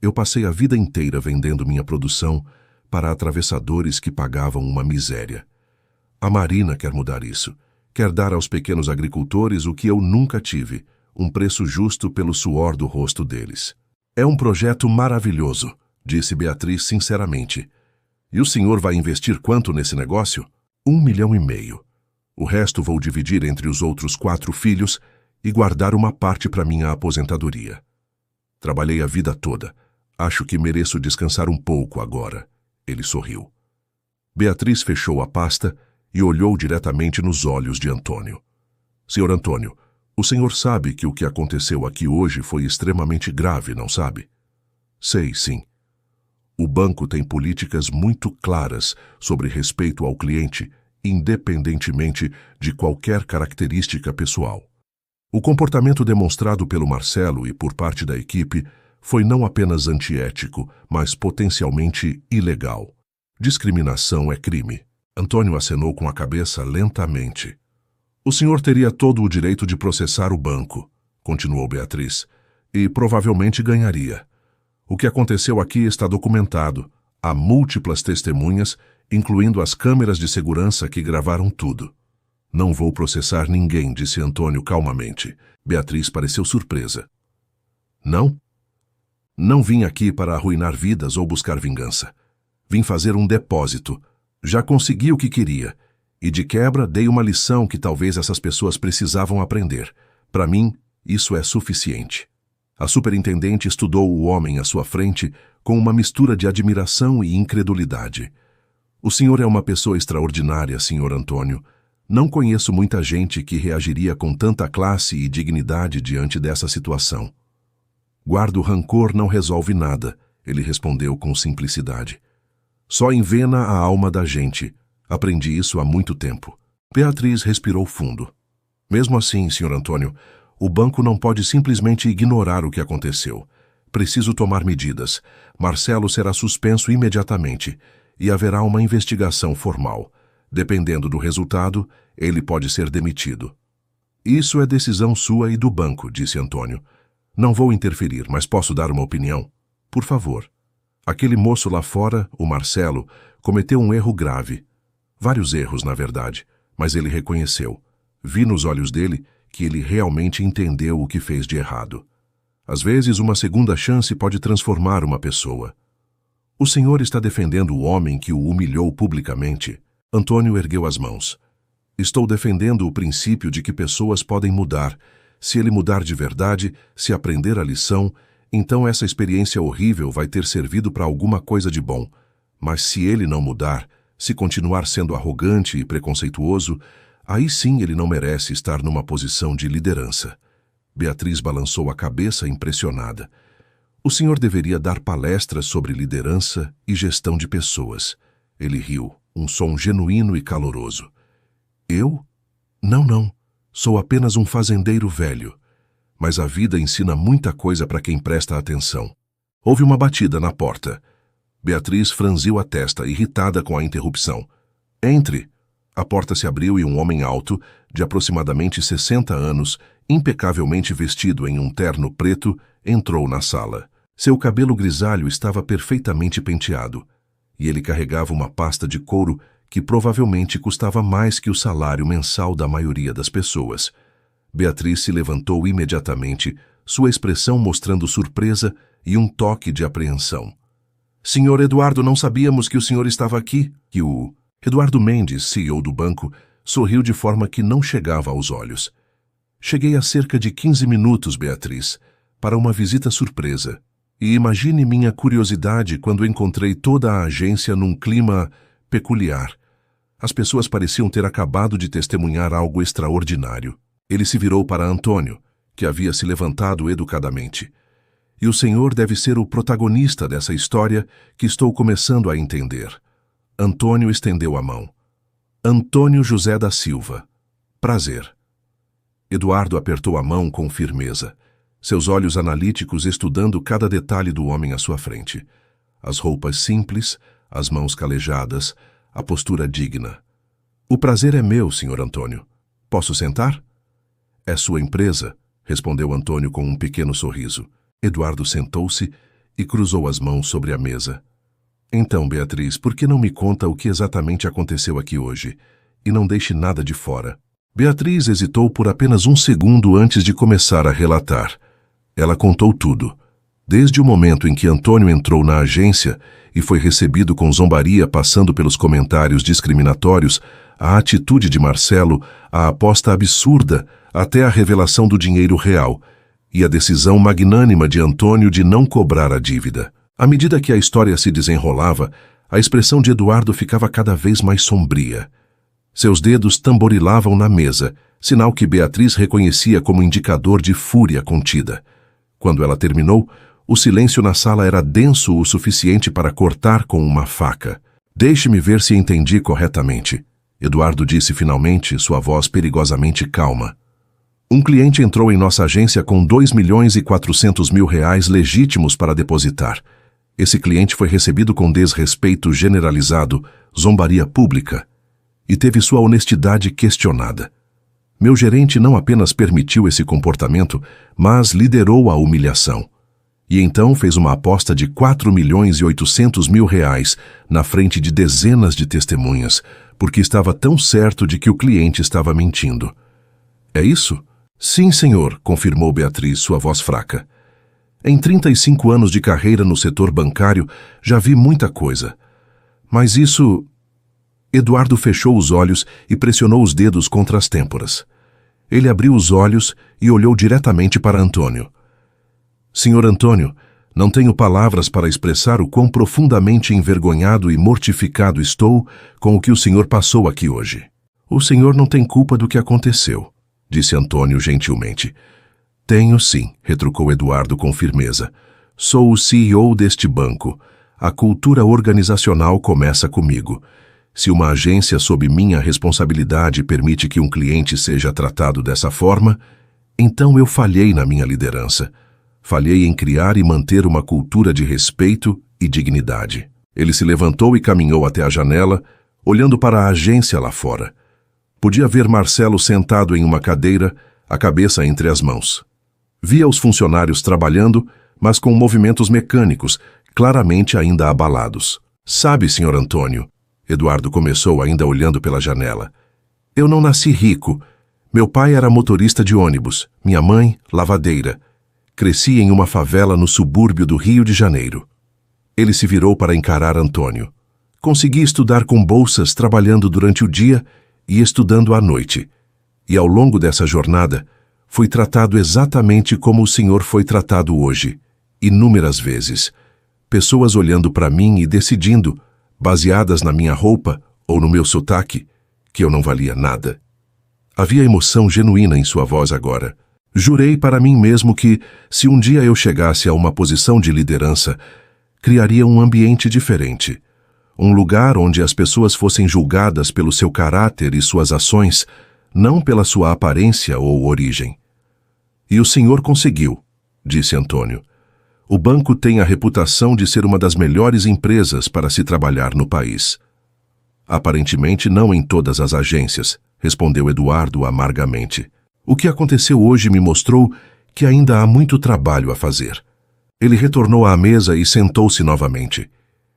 eu passei a vida inteira vendendo minha produção para atravessadores que pagavam uma miséria. A Marina quer mudar isso. Quer dar aos pequenos agricultores o que eu nunca tive, um preço justo pelo suor do rosto deles. É um projeto maravilhoso, disse Beatriz sinceramente. E o senhor vai investir quanto nesse negócio? 1,5 milhão. O resto vou dividir entre os outros 4 filhos e guardar uma parte para minha aposentadoria. Trabalhei a vida toda. Acho que mereço descansar um pouco agora. Ele sorriu. Beatriz fechou a pasta e olhou diretamente nos olhos de Antônio. Senhor Antônio, o senhor sabe que o que aconteceu aqui hoje foi extremamente grave, não sabe? Sei, sim. O banco tem políticas muito claras sobre respeito ao cliente, independentemente de qualquer característica pessoal. O comportamento demonstrado pelo Marcelo e por parte da equipe foi não apenas antiético, mas potencialmente ilegal. Discriminação é crime. Antônio acenou com a cabeça lentamente. O senhor teria todo o direito de processar o banco, continuou Beatriz, e provavelmente ganharia. O que aconteceu aqui está documentado. Há múltiplas testemunhas, incluindo as câmeras de segurança que gravaram tudo. Não vou processar ninguém, disse Antônio calmamente. Beatriz pareceu surpresa. Não? Não vim aqui para arruinar vidas ou buscar vingança. Vim fazer um depósito. Já consegui o que queria. E de quebra dei uma lição que talvez essas pessoas precisavam aprender. Para mim, isso é suficiente. A superintendente estudou o homem à sua frente com uma mistura de admiração e incredulidade. O senhor é uma pessoa extraordinária, senhor Antônio. Não conheço muita gente que reagiria com tanta classe e dignidade diante dessa situação. Guardo rancor não resolve nada, ele respondeu com simplicidade. Só envena a alma da gente. Aprendi isso há muito tempo. Beatriz respirou fundo. Mesmo assim, senhor Antônio, o banco não pode simplesmente ignorar o que aconteceu. Preciso tomar medidas. Marcelo será suspenso imediatamente e haverá uma investigação formal. Dependendo do resultado, ele pode ser demitido. Isso é decisão sua e do banco, disse Antônio. Não vou interferir, mas posso dar uma opinião? Por favor. Aquele moço lá fora, o Marcelo, cometeu um erro grave. Vários erros, na verdade, mas ele reconheceu. Vi nos olhos dele que ele realmente entendeu o que fez de errado. Às vezes, uma segunda chance pode transformar uma pessoa. O senhor está defendendo o homem que o humilhou publicamente? Antônio ergueu as mãos. Estou defendendo o princípio de que pessoas podem mudar. Se ele mudar de verdade, se aprender a lição, então essa experiência horrível vai ter servido para alguma coisa de bom. Mas se ele não mudar, se continuar sendo arrogante e preconceituoso, aí sim ele não merece estar numa posição de liderança. Beatriz balançou a cabeça impressionada. O senhor deveria dar palestras sobre liderança e gestão de pessoas. Ele riu, um som genuíno e caloroso. Eu? Não. Sou apenas um fazendeiro velho. Mas a vida ensina muita coisa para quem presta atenção. Houve uma batida na porta. Beatriz franziu a testa, irritada com a interrupção. Entre! A porta se abriu e um homem alto, de aproximadamente 60 anos, impecavelmente vestido em um terno preto, entrou na sala. Seu cabelo grisalho estava perfeitamente penteado, e ele carregava uma pasta de couro que provavelmente custava mais que o salário mensal da maioria das pessoas. Beatriz se levantou imediatamente, sua expressão mostrando surpresa e um toque de apreensão. Senhor Eduardo, não sabíamos que o senhor estava aqui. Que o Eduardo Mendes, CEO do banco, sorriu de forma que não chegava aos olhos. Cheguei há cerca de 15 minutos, Beatriz, para uma visita surpresa. E imagine minha curiosidade quando encontrei toda a agência num clima peculiar. As pessoas pareciam ter acabado de testemunhar algo extraordinário. Ele se virou para Antônio, que havia se levantado educadamente. E o senhor deve ser o protagonista dessa história que estou começando a entender. Antônio estendeu a mão. Antônio José da Silva. Prazer. Eduardo apertou a mão com firmeza, seus olhos analíticos estudando cada detalhe do homem à sua frente. As roupas simples, as mãos calejadas, a postura digna. O prazer é meu, senhor Antônio. Posso sentar? É sua empresa, respondeu Antônio com um pequeno sorriso. Eduardo sentou-se e cruzou as mãos sobre a mesa. Então, Beatriz, por que não me conta o que exatamente aconteceu aqui hoje? E não deixe nada de fora. Beatriz hesitou por apenas um segundo antes de começar a relatar. Ela contou tudo. Desde o momento em que Antônio entrou na agência e foi recebido com zombaria, passando pelos comentários discriminatórios, a atitude de Marcelo, a aposta absurda, até a revelação do dinheiro real, e a decisão magnânima de Antônio de não cobrar a dívida. À medida que a história se desenrolava, a expressão de Eduardo ficava cada vez mais sombria. Seus dedos tamborilavam na mesa, sinal que Beatriz reconhecia como indicador de fúria contida. Quando ela terminou, o silêncio na sala era denso o suficiente para cortar com uma faca. "Deixe-me ver se entendi corretamente", Eduardo disse finalmente, sua voz perigosamente calma. "Um cliente entrou em nossa agência com R$2.400.000 legítimos para depositar. Esse cliente foi recebido com desrespeito generalizado, zombaria pública, e teve sua honestidade questionada. Meu gerente não apenas permitiu esse comportamento, mas liderou a humilhação. E então fez uma aposta de R$4.800.000 na frente de dezenas de testemunhas, porque estava tão certo de que o cliente estava mentindo." "É isso?" "Sim, senhor", confirmou Beatriz, sua voz fraca. "Em 35 anos de carreira no setor bancário, já vi muita coisa. Mas isso..." Eduardo fechou os olhos e pressionou os dedos contra as têmporas. Ele abriu os olhos e olhou diretamente para Antônio. "Senhor Antônio, não tenho palavras para expressar o quão profundamente envergonhado e mortificado estou com o que o senhor passou aqui hoje." "O senhor não tem culpa do que aconteceu", disse Antônio gentilmente. "Tenho sim", retrucou Eduardo com firmeza. "Sou o CEO deste banco. A cultura organizacional começa comigo. Se uma agência sob minha responsabilidade permite que um cliente seja tratado dessa forma, então eu falhei na minha liderança. Falhei em criar e manter uma cultura de respeito e dignidade." Ele se levantou e caminhou até a janela, olhando para a agência lá fora. Podia ver Marcelo sentado em uma cadeira, a cabeça entre as mãos. Via os funcionários trabalhando, mas com movimentos mecânicos, claramente ainda abalados. "Sabe, senhor Antônio", Eduardo começou ainda olhando pela janela, "eu não nasci rico. Meu pai era motorista de ônibus, minha mãe, lavadeira. Cresci em uma favela no subúrbio do Rio de Janeiro." Ele se virou para encarar Antônio. "Consegui estudar com bolsas, trabalhando durante o dia e estudando à noite. E ao longo dessa jornada, fui tratado exatamente como o senhor foi tratado hoje, inúmeras vezes. Pessoas olhando para mim e decidindo, baseadas na minha roupa ou no meu sotaque, que eu não valia nada." Havia emoção genuína em sua voz agora. "Jurei para mim mesmo que, se um dia eu chegasse a uma posição de liderança, criaria um ambiente diferente. Um lugar onde as pessoas fossem julgadas pelo seu caráter e suas ações, não pela sua aparência ou origem." "E o senhor conseguiu", disse Antônio. "O banco tem a reputação de ser uma das melhores empresas para se trabalhar no país." "Aparentemente não em todas as agências", respondeu Eduardo amargamente. "O que aconteceu hoje me mostrou que ainda há muito trabalho a fazer." Ele retornou à mesa e sentou-se novamente.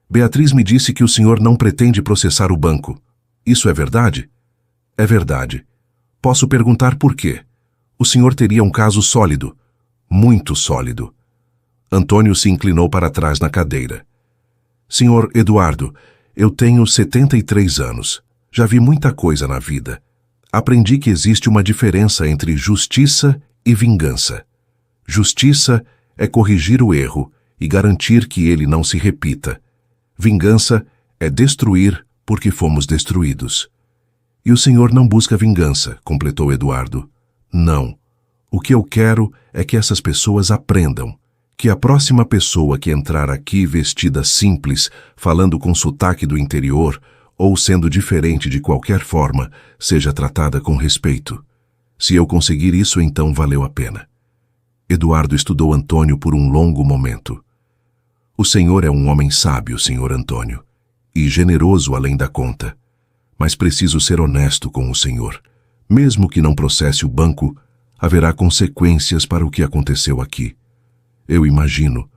"Beatriz me disse que o senhor não pretende processar o banco. Isso é verdade?" "É verdade. Posso perguntar por quê? O senhor teria um caso sólido, muito sólido." Antônio se inclinou para trás na cadeira. "Senhor Eduardo, eu tenho 73 anos. Já vi muita coisa na vida. Aprendi que existe uma diferença entre justiça e vingança. Justiça é corrigir o erro e garantir que ele não se repita. Vingança é destruir porque fomos destruídos." "E o senhor não busca vingança", completou Eduardo. "Não. O que eu quero é que essas pessoas aprendam. Que a próxima pessoa que entrar aqui vestida simples, falando com sotaque do interior, ou sendo diferente de qualquer forma, seja tratada com respeito. Se eu conseguir isso, então valeu a pena." Eduardo estudou Antônio por um longo momento. "O senhor é um homem sábio, senhor Antônio, e generoso além da conta. Mas preciso ser honesto com o senhor. Mesmo que não processe o banco, haverá consequências para o que aconteceu aqui. Eu imagino.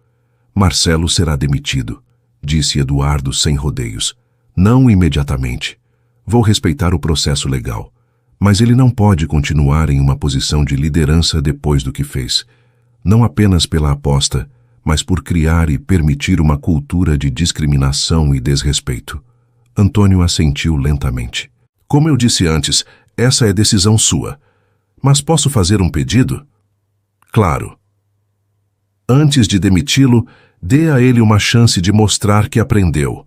Marcelo será demitido", disse Eduardo sem rodeios. "Não imediatamente. Vou respeitar o processo legal. Mas ele não pode continuar em uma posição de liderança depois do que fez. Não apenas pela aposta, mas por criar e permitir uma cultura de discriminação e desrespeito. Antônio assentiu lentamente. Como eu disse antes, essa é decisão sua. Mas posso fazer um pedido? Claro. Antes de demiti-lo, dê a ele uma chance de mostrar que aprendeu.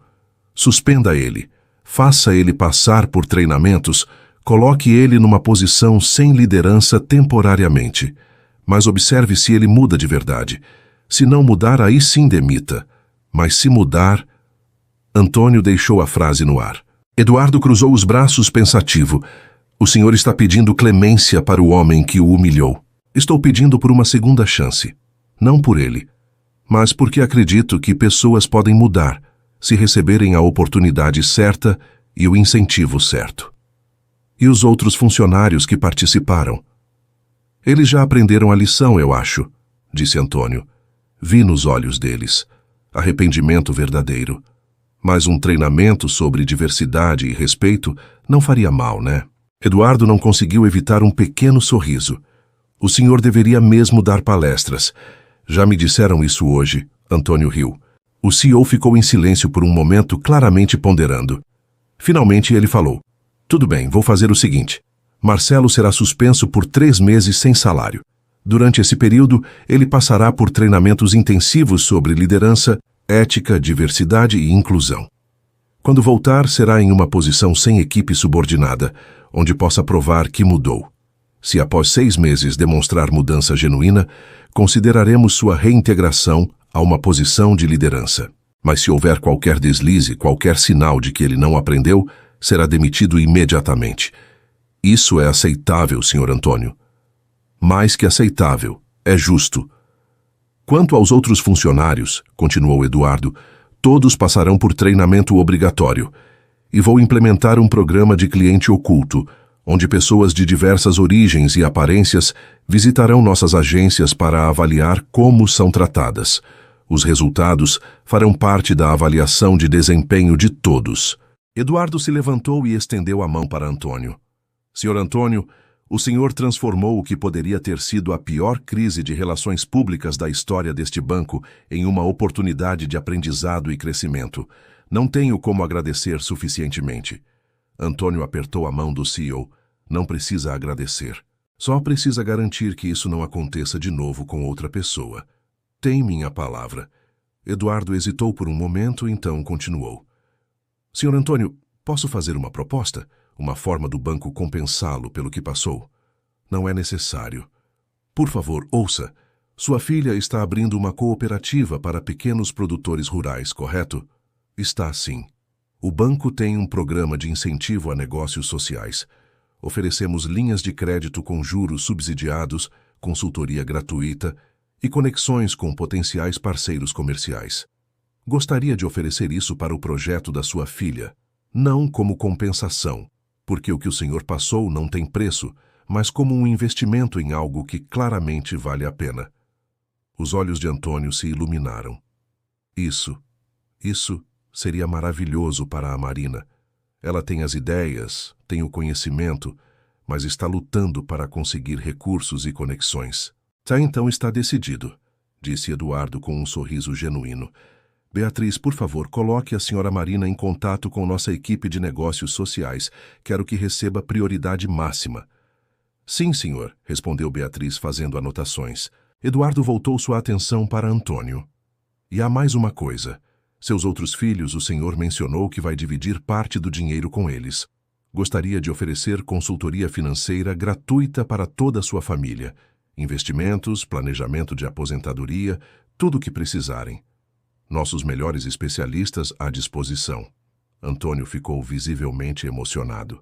Suspenda ele. Faça ele passar por treinamentos. Coloque ele numa posição sem liderança temporariamente. Mas observe se ele muda de verdade. Se não mudar, aí sim demita. Mas se mudar... Antônio deixou a frase no ar. Eduardo cruzou os braços pensativo. O senhor está pedindo clemência para o homem que o humilhou. Estou pedindo por uma segunda chance. Não por ele, mas porque acredito que pessoas podem mudar se receberem a oportunidade certa e o incentivo certo. E os outros funcionários que participaram? Eles já aprenderam a lição, eu acho, disse Antônio. Vi nos olhos deles. Arrependimento verdadeiro. Mas um treinamento sobre diversidade e respeito não faria mal, né? Eduardo não conseguiu evitar um pequeno sorriso. O senhor deveria mesmo dar palestras. Já me disseram isso hoje, Antônio riu. O CEO ficou em silêncio por um momento, claramente ponderando. Finalmente ele falou. Tudo bem, vou fazer o seguinte. Marcelo será suspenso por 3 meses sem salário. Durante esse período, ele passará por treinamentos intensivos sobre liderança, ética, diversidade e inclusão. Quando voltar, será em uma posição sem equipe subordinada, onde possa provar que mudou. Se após 6 meses demonstrar mudança genuína, consideraremos sua reintegração a uma posição de liderança. Mas se houver qualquer deslize, qualquer sinal de que ele não aprendeu, será demitido imediatamente. Isso é aceitável, Sr. Antônio. Mais que aceitável, é justo. Quanto aos outros funcionários, continuou Eduardo, todos passarão por treinamento obrigatório. E vou implementar um programa de cliente oculto, onde pessoas de diversas origens e aparências visitarão nossas agências para avaliar como são tratadas. Os resultados farão parte da avaliação de desempenho de todos. Eduardo se levantou e estendeu a mão para Antônio. Senhor Antônio, o senhor transformou o que poderia ter sido a pior crise de relações públicas da história deste banco em uma oportunidade de aprendizado e crescimento. Não tenho como agradecer suficientemente. Antônio apertou a mão do CEO. Não precisa agradecer. Só precisa garantir que isso não aconteça de novo com outra pessoa. Tem minha palavra. Eduardo hesitou por um momento, então continuou. Senhor Antônio, posso fazer uma proposta? Uma forma do banco compensá-lo pelo que passou? Não é necessário. Por favor, ouça. Sua filha está abrindo uma cooperativa para pequenos produtores rurais, correto? Está sim. O banco tem um programa de incentivo a negócios sociais. Oferecemos linhas de crédito com juros subsidiados, consultoria gratuita e conexões com potenciais parceiros comerciais. Gostaria de oferecer isso para o projeto da sua filha, não como compensação, porque o que o senhor passou não tem preço, mas como um investimento em algo que claramente vale a pena. Os olhos de Antônio se iluminaram. Isso seria maravilhoso para a Marina. Ela tem as ideias, tem o conhecimento, mas está lutando para conseguir recursos e conexões. Então está decidido, disse Eduardo com um sorriso genuíno. Beatriz, por favor, coloque a senhora Marina em contato com nossa equipe de negócios sociais. Quero que receba prioridade máxima. Sim, senhor, respondeu Beatriz fazendo anotações. Eduardo voltou sua atenção para Antônio. E há mais uma coisa. Seus outros filhos, o senhor mencionou que vai dividir parte do dinheiro com eles. Gostaria de oferecer consultoria financeira gratuita para toda a sua família. Investimentos, planejamento de aposentadoria, tudo o que precisarem. Nossos melhores especialistas à disposição. Antônio ficou visivelmente emocionado.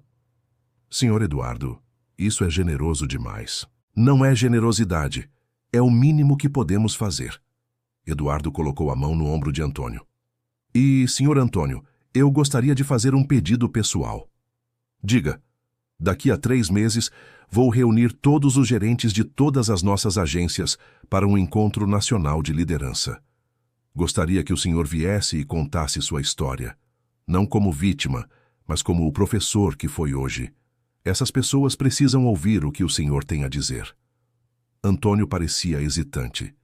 Senhor Eduardo, isso é generoso demais. Não é generosidade. É o mínimo que podemos fazer. Eduardo colocou a mão no ombro de Antônio. E, senhor Antônio, eu gostaria de fazer um pedido pessoal. Diga, daqui a 3 meses, vou reunir todos os gerentes de todas as nossas agências para um encontro nacional de liderança. Gostaria que o senhor viesse e contasse sua história. Não como vítima, mas como o professor que foi hoje. Essas pessoas precisam ouvir o que o senhor tem a dizer. Antônio parecia hesitante.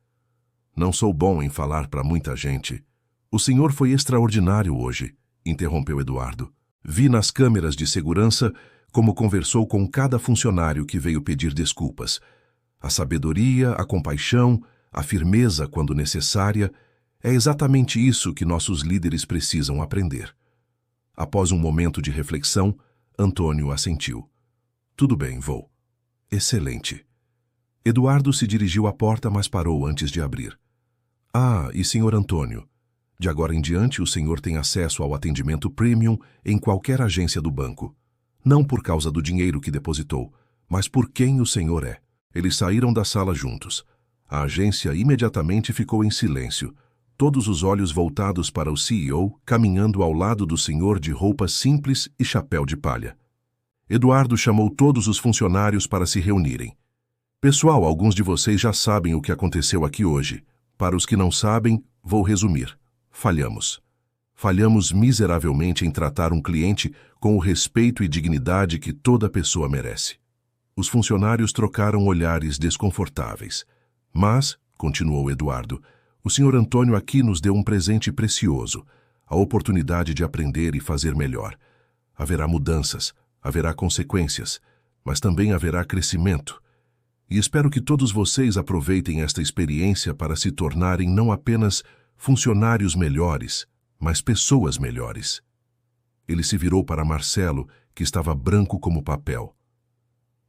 Não sou bom em falar para muita gente. O senhor foi extraordinário hoje, interrompeu Eduardo. Vi nas câmeras de segurança como conversou com cada funcionário que veio pedir desculpas. A sabedoria, a compaixão, a firmeza quando necessária, é exatamente isso que nossos líderes precisam aprender. Após um momento de reflexão, Antônio assentiu. Tudo bem, vou. Excelente. Eduardo se dirigiu à porta, mas parou antes de abrir. Ah, e senhor Antônio, de agora em diante o senhor tem acesso ao atendimento premium em qualquer agência do banco. Não por causa do dinheiro que depositou, mas por quem o senhor é. Eles saíram da sala juntos. A agência imediatamente ficou em silêncio, todos os olhos voltados para o CEO, caminhando ao lado do senhor de roupa simples e chapéu de palha. Eduardo chamou todos os funcionários para se reunirem. Pessoal, alguns de vocês já sabem o que aconteceu aqui hoje. Para os que não sabem, vou resumir. Falhamos. Falhamos miseravelmente em tratar um cliente com o respeito e dignidade que toda pessoa merece. Os funcionários trocaram olhares desconfortáveis. Mas, continuou Eduardo, o senhor Antônio aqui nos deu um presente precioso, a oportunidade de aprender e fazer melhor. Haverá mudanças, haverá consequências, mas também haverá crescimento. E espero que todos vocês aproveitem esta experiência para se tornarem não apenas funcionários melhores, mas pessoas melhores. Ele se virou para Marcelo, que estava branco como papel.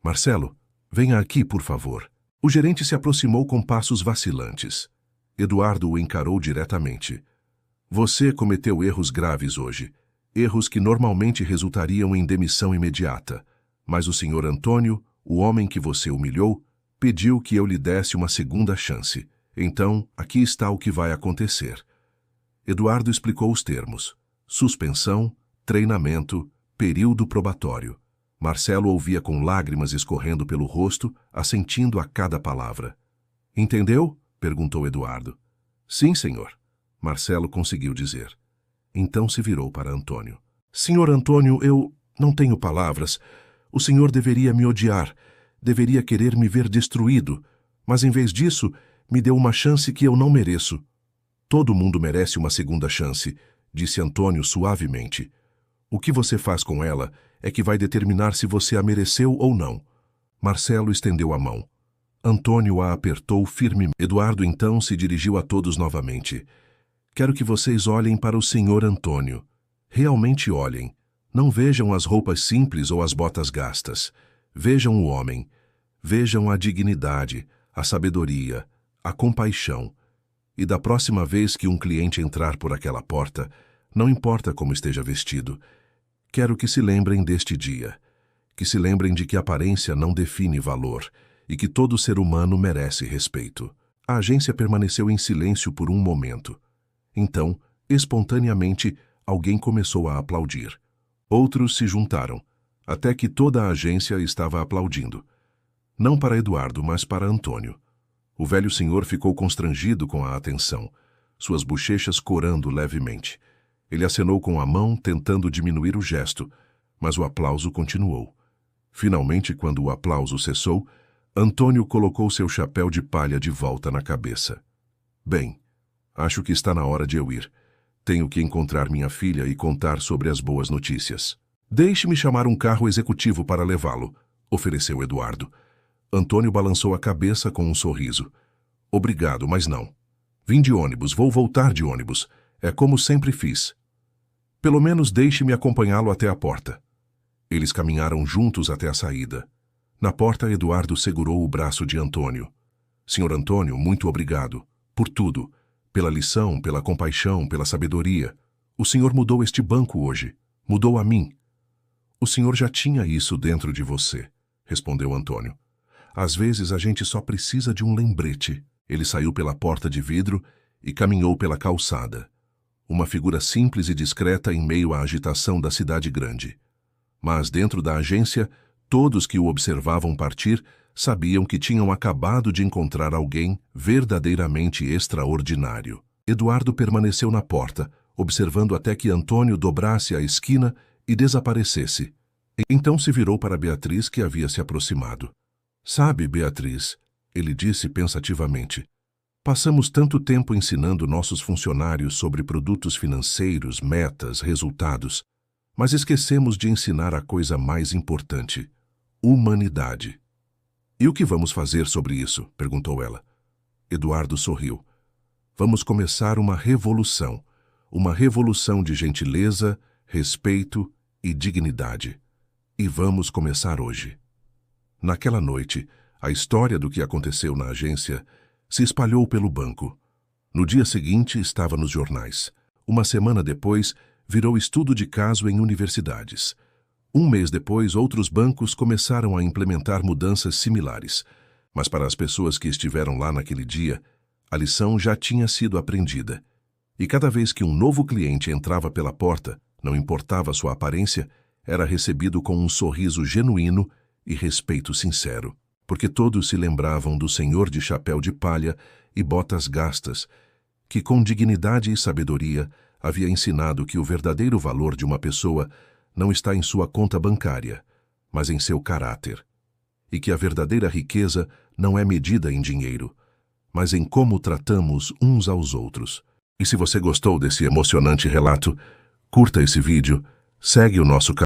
Marcelo, venha aqui, por favor. O gerente se aproximou com passos vacilantes. Eduardo o encarou diretamente. Você cometeu erros graves hoje, erros que normalmente resultariam em demissão imediata. Mas o senhor Antônio, o homem que você humilhou, pediu que eu lhe desse uma segunda chance. Então, aqui está o que vai acontecer. Eduardo explicou os termos. Suspensão, treinamento, período probatório. Marcelo ouvia com lágrimas escorrendo pelo rosto, assentindo a cada palavra. Entendeu? Perguntou Eduardo. Sim, senhor. Marcelo conseguiu dizer. Então se virou para Antônio. Senhor Antônio, eu não tenho palavras. O senhor deveria me odiar. Deveria querer me ver destruído. Mas em vez disso, me deu uma chance que eu não mereço. Todo mundo merece uma segunda chance, disse Antônio suavemente. O que você faz com ela é que vai determinar se você a mereceu ou não. Marcelo estendeu a mão. Antônio a apertou firmemente. Eduardo então se dirigiu a todos novamente. Quero que vocês olhem para o senhor Antônio. Realmente olhem. Não vejam as roupas simples ou as botas gastas. Vejam o homem. Vejam a dignidade, a sabedoria, a compaixão. E da próxima vez que um cliente entrar por aquela porta, não importa como esteja vestido, quero que se lembrem deste dia. Que se lembrem de que aparência não define valor e que todo ser humano merece respeito. A agência permaneceu em silêncio por um momento. Então, espontaneamente, alguém começou a aplaudir. Outros se juntaram, até que toda a agência estava aplaudindo. Não para Eduardo, mas para Antônio. O velho senhor ficou constrangido com a atenção, suas bochechas corando levemente. Ele acenou com a mão, tentando diminuir o gesto, mas o aplauso continuou. Finalmente, quando o aplauso cessou, Antônio colocou seu chapéu de palha de volta na cabeça. Bem, acho que está na hora de eu ir. Tenho que encontrar minha filha e contar sobre as boas notícias. Deixe-me chamar um carro executivo para levá-lo, ofereceu Eduardo. Antônio balançou a cabeça com um sorriso. Obrigado, mas não. Vim de ônibus, vou voltar de ônibus. É como sempre fiz. Pelo menos deixe-me acompanhá-lo até a porta. Eles caminharam juntos até a saída. Na porta, Eduardo segurou o braço de Antônio. Senhor Antônio, muito obrigado. Por tudo. Pela lição, pela compaixão, pela sabedoria. O senhor mudou este banco hoje. Mudou a mim. O senhor já tinha isso dentro de você, respondeu Antônio. Às vezes a gente só precisa de um lembrete. Ele saiu pela porta de vidro e caminhou pela calçada. Uma figura simples e discreta em meio à agitação da cidade grande. Mas dentro da agência, todos que o observavam partir sabiam que tinham acabado de encontrar alguém verdadeiramente extraordinário. Eduardo permaneceu na porta, observando até que Antônio dobrasse a esquina e desaparecesse. Então se virou para Beatriz, que havia se aproximado. Sabe, Beatriz, ele disse pensativamente, Passamos tanto tempo ensinando nossos funcionários sobre produtos financeiros, metas, resultados, mas esquecemos de ensinar a coisa mais importante: humanidade. E o que vamos fazer sobre isso? Perguntou ela. Eduardo sorriu. Vamos começar uma revolução de gentileza, respeito e dignidade. E vamos começar hoje. Naquela noite, a história do que aconteceu na agência se espalhou pelo banco. No dia seguinte, estava nos jornais. Uma semana depois, virou estudo de caso em universidades. Um mês depois, outros bancos começaram a implementar mudanças similares. Mas para as pessoas que estiveram lá naquele dia, a lição já tinha sido aprendida. E cada vez que um novo cliente entrava pela porta, não importava sua aparência, era recebido com um sorriso genuíno e respeito sincero, porque todos se lembravam do senhor de chapéu de palha e botas gastas, que com dignidade e sabedoria havia ensinado que o verdadeiro valor de uma pessoa não está em sua conta bancária, mas em seu caráter, e que a verdadeira riqueza não é medida em dinheiro, mas em como tratamos uns aos outros. E se você gostou desse emocionante relato, curta esse vídeo, segue o nosso canal.